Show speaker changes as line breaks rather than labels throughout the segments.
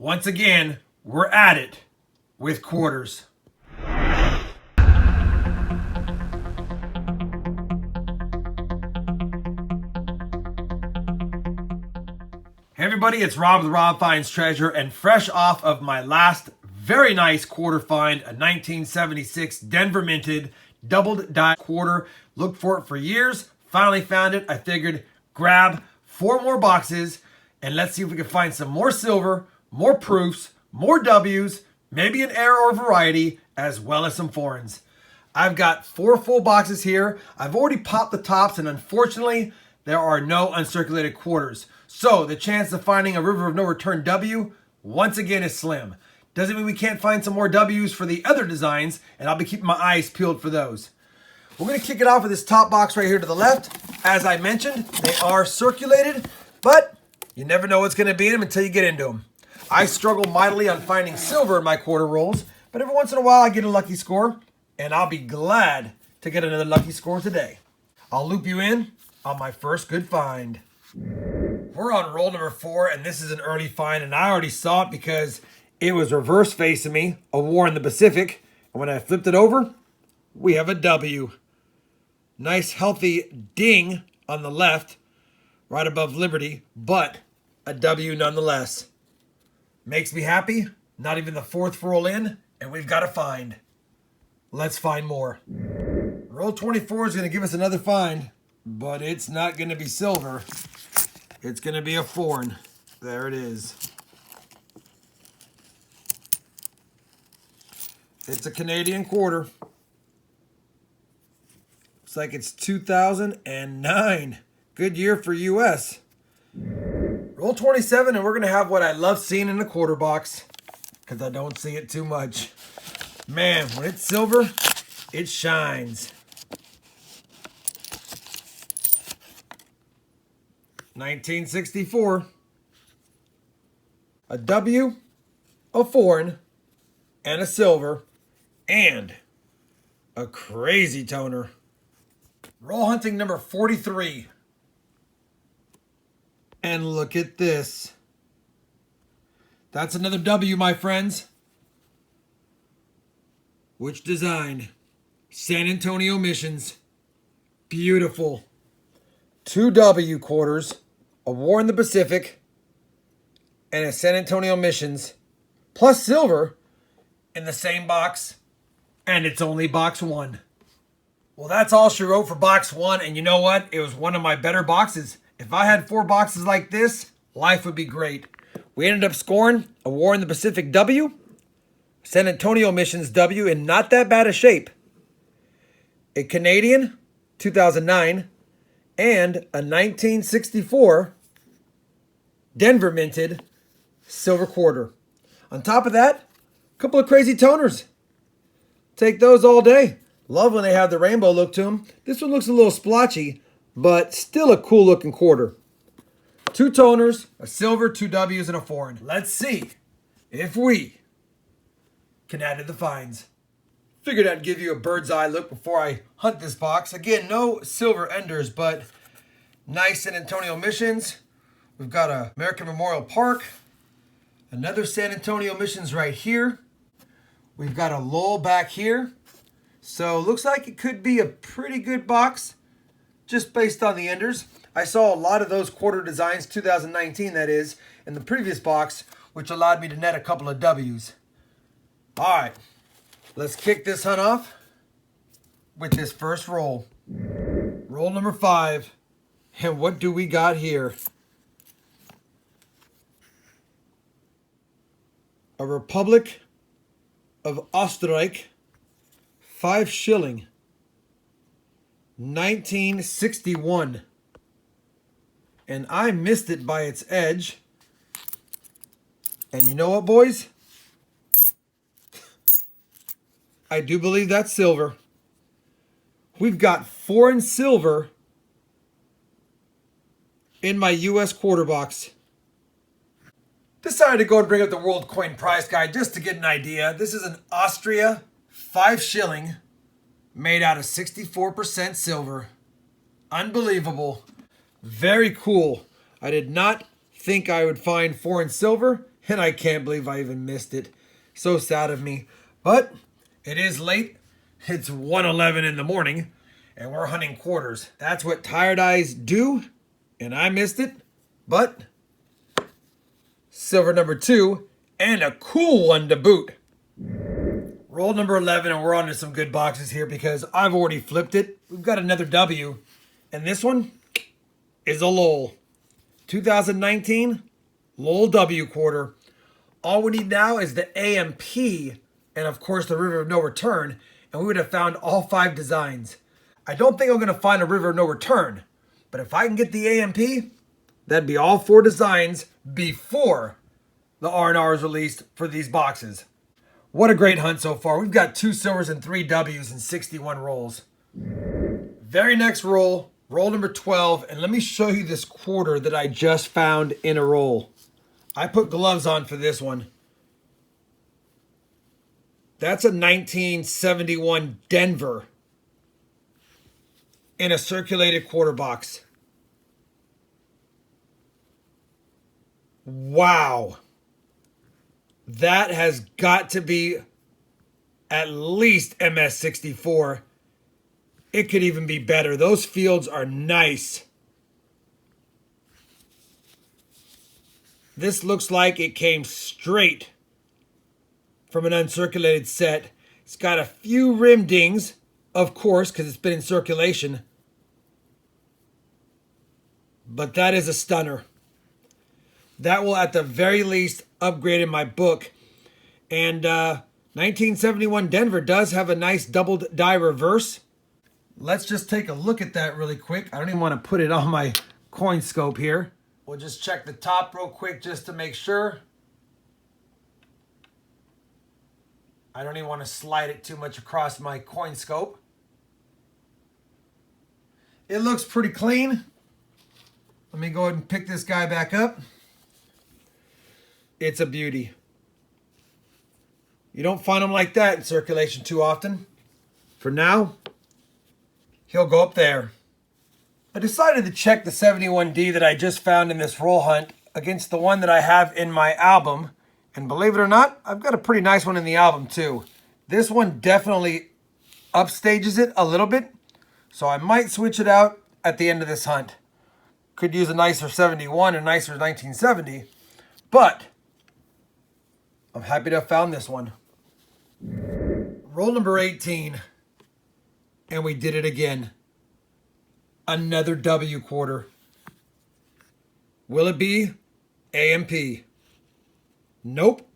Once again, we're at it with quarters. Hey everybody, it's Rob with RobFindsTreasure, and fresh off of my last very nice quarter find, a 1976 Denver minted doubled die quarter. Looked for it for years, finally found it. I figured grab 4 more boxes and let's see if we can find some more silver, more proofs, more W's, maybe an error or variety, as well as some foreigns. I've got 4 full boxes here. I've already popped the tops, and unfortunately, there are no uncirculated quarters. So the chance of finding a river of no return W, once again, is slim. Doesn't mean we can't find some more W's for the other designs, and I'll be keeping my eyes peeled for those. We're going to kick it off with this top box right here to the left. As I mentioned, they are circulated, but you never know what's going to be in them until you get into them. I struggle mightily on finding silver in my quarter rolls, but every once in a while I get a lucky score, and I'll be glad to get another lucky score today. I'll loop you in on my first good find. We're on roll number 4, and this is an early find, and I already saw it because it was reverse facing me, a war in the Pacific, and when I flipped it over, we have a W. Nice healthy ding on the left, right above Liberty, but a W nonetheless. Makes me happy, not even the 4th roll in, and we've got a find. Let's find more. Roll 24 is going to give us another find, but it's not going to be silver. It's going to be a foreign. There it is. It's a Canadian quarter. Looks like it's 2009. Good year for US. Roll 27, and we're going to have what I love seeing in a quarter box, because I don't see it too much. Man, when it's silver, it shines. 1964. A W, a foreign, and a silver, and a crazy toner. Roll hunting number 43. And look at this. That's another W, my friends. Which design? San Antonio Missions. Beautiful. 2 W quarters, a war in the Pacific, and a San Antonio Missions, plus silver in the same box, and it's only box 1. Well, that's all she wrote for box 1, and you know what? It was one of my better boxes. If I had 4 boxes like this, life would be great. We ended up scoring a war in the Pacific W, San Antonio Missions W in not that bad a shape, a Canadian 2009, and a 1964 Denver minted silver quarter. On top of that, a couple of crazy toners. Take those all day. Love when they have the rainbow look to them. This one looks a little splotchy, but still a cool looking quarter. 2 toners, a silver, 2 W's, and a foreign. Let's see if we can add to the finds. Figured I'd give you a bird's eye look before I hunt this box. Again, no silver enders, but nice San Antonio Missions. We've got a American Memorial Park. Another San Antonio Missions right here. We've got a Lowell back here. So looks like it could be a pretty good box just based on the enders. I saw a lot of those quarter designs, 2019 that is, in the previous box, which allowed me to net a couple of W's. All right, let's kick this hunt off with this first roll. Roll number 5. And what do we got here? A Republic of Österreich 5 shilling, 1961. And I missed it by its edge. And you know what, boys? I do believe that's silver. We've got foreign silver in my US quarter box. Decided to go and bring up the World Coin Price Guide just to get an idea. This is an Austria 5 shilling made out of 64% silver. Unbelievable. Very cool. I did not think I would find foreign silver And I can't believe I even missed it. So sad of me. But it is late. It's 1:11 in the morning. And we're hunting quarters. That's what tired eyes do. And I missed it. But silver number 2. And a cool one to boot. Roll number 11, and we're on to some good boxes here because I've already flipped it. We've got another W. And this one is a Lowell. 2019 Lowell W quarter. All we need now is the AMP and, of course, the River of No Return. And we would have found all 5 designs. I don't think I'm going to find a River of No Return. But if I can get the AMP, that'd be all 4 designs before the R&R is released for these boxes. What a great hunt so far. We've got 2 silvers and 3 W's and 61 rolls. Very next roll, roll number 12. And let me show you this quarter that I just found in a roll. I put gloves on for this one. That's a 1971 Denver in a circulated quarter box. Wow. That has got to be at least MS64. It could even be better. Those fields are nice. This looks like it came straight from an uncirculated set. It's got a few rim dings, of course, because it's been in circulation. But that is a stunner. That will, at the very least, upgrade in my book. And 1971 Denver does have a nice doubled die reverse. Let's just take a look at that really quick. I don't even want to put it on my coin scope here. We'll just check the top real quick just to make sure. I don't even want to slide it too much across my coin scope. It looks pretty clean. Let me go ahead and pick this guy back up. It's a beauty. You don't find them like that in circulation too often. For now, he'll go up there. I decided to check the 71D that I just found in this roll hunt against the one that I have in my album. And believe it or not, I've got a pretty nice one in the album too. This one definitely upstages it a little bit. So I might switch it out at the end of this hunt. Could use a nicer 71 and a nicer 1970. But I'm happy to have found this one. Roll number 18. And we did it again. Another W quarter. Will it be AMP? Nope.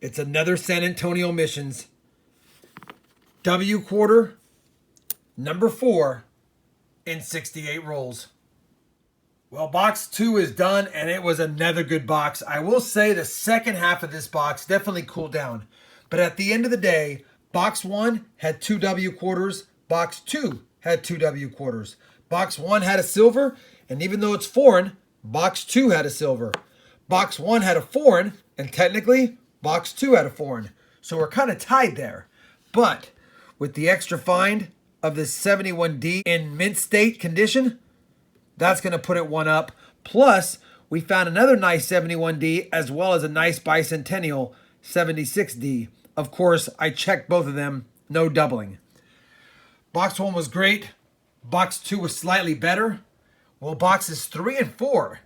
It's another San Antonio Missions. W quarter, number 4, in 68 rolls. Well, box 2 is done, and it was another good box. I will say the second half of this box definitely cooled down. But at the end of the day, box 1 had 2 W quarters. Box 2 had 2 W quarters. Box 1 had a silver, and even though it's foreign, box 2 had a silver. Box 1 had a foreign, and technically, box 2 had a foreign. So we're kind of tied there. But with the extra find of this 71D in mint state condition, that's going to put it one up. Plus, we found another nice 71D as well as a nice bicentennial 76D. Of course, I checked both of them. No doubling. Box 1 was great. Box 2 was slightly better. Well, boxes 3 and 4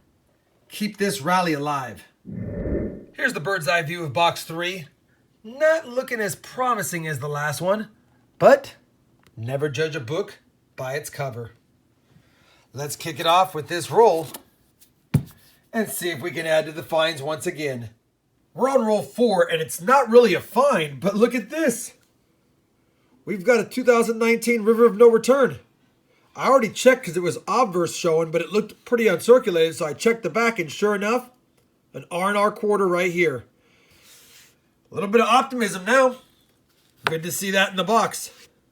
keep this rally alive. Here's the bird's eye view of box 3. Not looking as promising as the last one, but never judge a book by its cover. Let's kick it off with this roll and see if we can add to the finds once again. We're on roll 4, and it's not really a find, but look at this. We've got a 2019 River of No Return. I already checked because it was obverse showing, but it looked pretty uncirculated, so I checked the back, and sure enough, an R&R quarter right here. A little bit of optimism now. Good to see that in the box.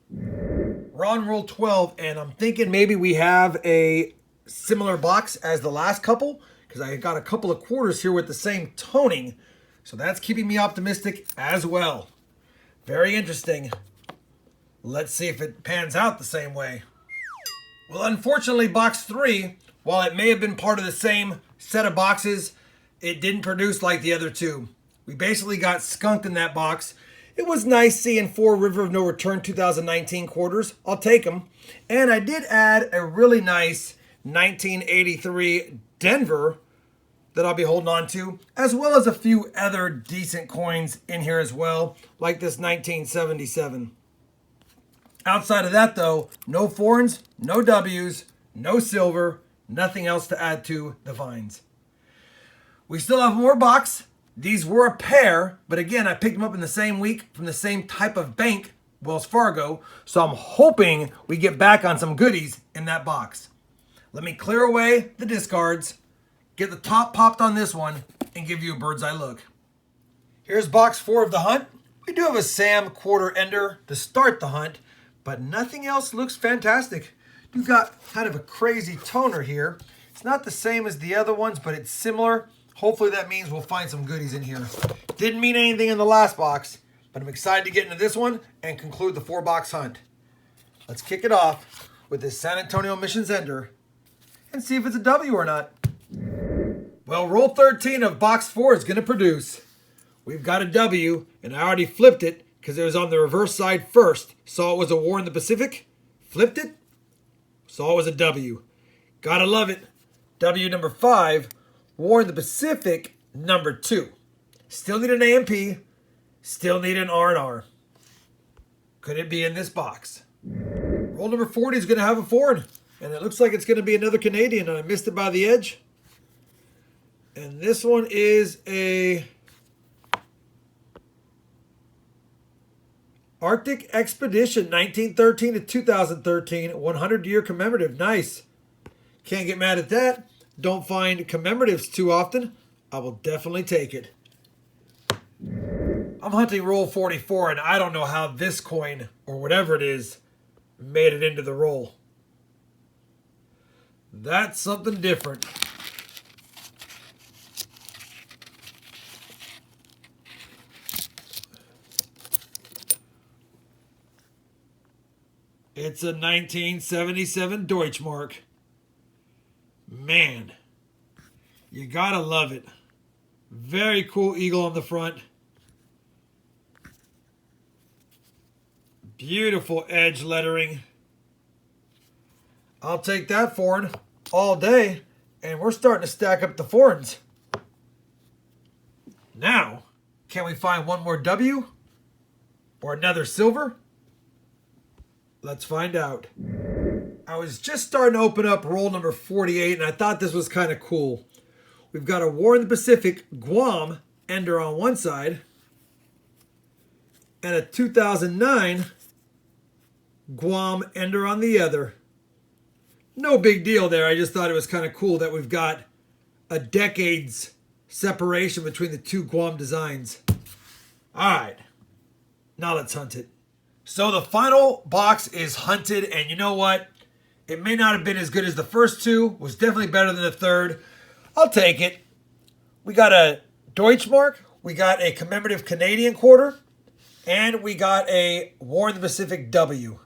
We're on roll 12, and I'm thinking maybe we have a similar box as the last couple, because I got a couple of quarters here with the same toning, so that's keeping me optimistic as well. Very interesting. Let's see if it pans out the same way. Well, unfortunately, box 3, while it may have been part of the same set of boxes, it didn't produce like the other two. We basically got skunked in that box. It was nice seeing 4 River of No Return 2019 quarters. I'll take them. And I did add a really nice 1983 Denver that I'll be holding on to, as well as a few other decent coins in here as well, like this 1977. Outside of that though, no foreigns, no W's, no silver, nothing else to add to the finds. We still have more box. These were a pair, but again, I picked them up in the same week from the same type of bank, Wells Fargo, so I'm hoping we get back on some goodies in that box. Let me clear away the discards, get the top popped on this one, and give you a bird's eye look. Here's box 4 of the hunt. We do have a Sam quarter ender to start the hunt, but nothing else looks fantastic. You've got kind of a crazy toner here. It's not the same as the other ones, but it's similar. Hopefully that means we'll find some goodies in here. Didn't mean anything in the last box, but I'm excited to get into this one and conclude the 4-box hunt. Let's kick it off with this San Antonio Missions ender and see if it's a W or not. Well, roll 13 of box 4 is going to produce. We've got a W, and I already flipped it because it was on the reverse side first. Saw it was a war in the Pacific, flipped it, saw it was a W. Gotta love it. W number 5. War in the Pacific, number 2. Still need an AMP. Still need an R&R. Could it be in this box? Roll number 40 is going to have a foreign. And it looks like it's going to be another Canadian. And I missed it by the edge. And this one is a Arctic Expedition, 1913 to 2013. 100-year commemorative. Nice. Can't get mad at that. Don't find commemoratives too often. I will definitely take it. I'm hunting roll 44, and I don't know how this coin, or whatever it is, made it into the roll. That's something different. It's a 1977 Deutschmark. Man, you gotta love it. Very cool eagle on the front. Beautiful edge lettering. I'll take that foreign all day, and we're starting to stack up the foreigns. Now, can we find one more W or another silver? Let's find out. I was just starting to open up roll number 48, and I thought this was kind of cool. We've got a War in the Pacific Guam ender on one side and a 2009 Guam ender on the other. No big deal there. I just thought it was kind of cool that we've got a decade's separation between the two Guam designs. All right, now let's hunt it. So the final box is hunted, and you know what? It may not have been as good as the first two. Was definitely better than the third. I'll take it. We got a Deutschmark. We got a commemorative Canadian quarter. And we got a War in the Pacific W.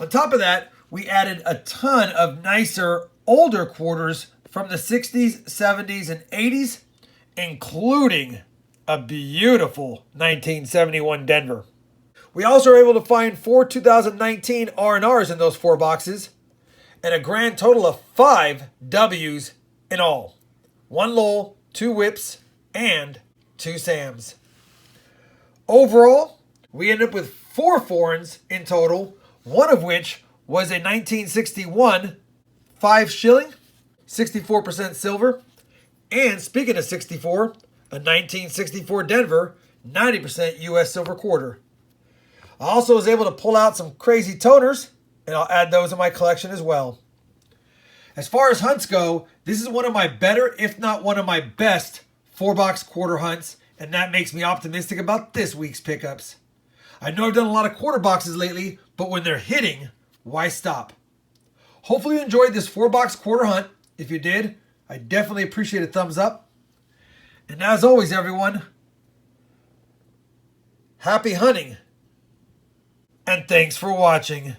On top of that, we added a ton of nicer, older quarters from the 60s, 70s, and 80s, including a beautiful 1971 Denver. We also were able to find 4 2019 R&Rs in those 4 boxes, and a grand total of 5 W's in all. 1 Lowell, 2 Whips, and 2 Sams. Overall, we ended up with 4 foreigns in total, one of which was a 1961 5 shilling, 64% silver, and speaking of 64, a 1964 Denver, 90% US silver quarter. I also was able to pull out some crazy toners, and I'll add those in my collection as well. As far as hunts go, this is one of my better, if not one of my best, 4-box quarter hunts, and that makes me optimistic about this week's pickups. I know I've done a lot of quarter boxes lately, but when they're hitting, why stop? Hopefully you enjoyed this 4-box quarter hunt. If you did, I definitely appreciate a thumbs up. And as always, everyone, happy hunting, and thanks for watching.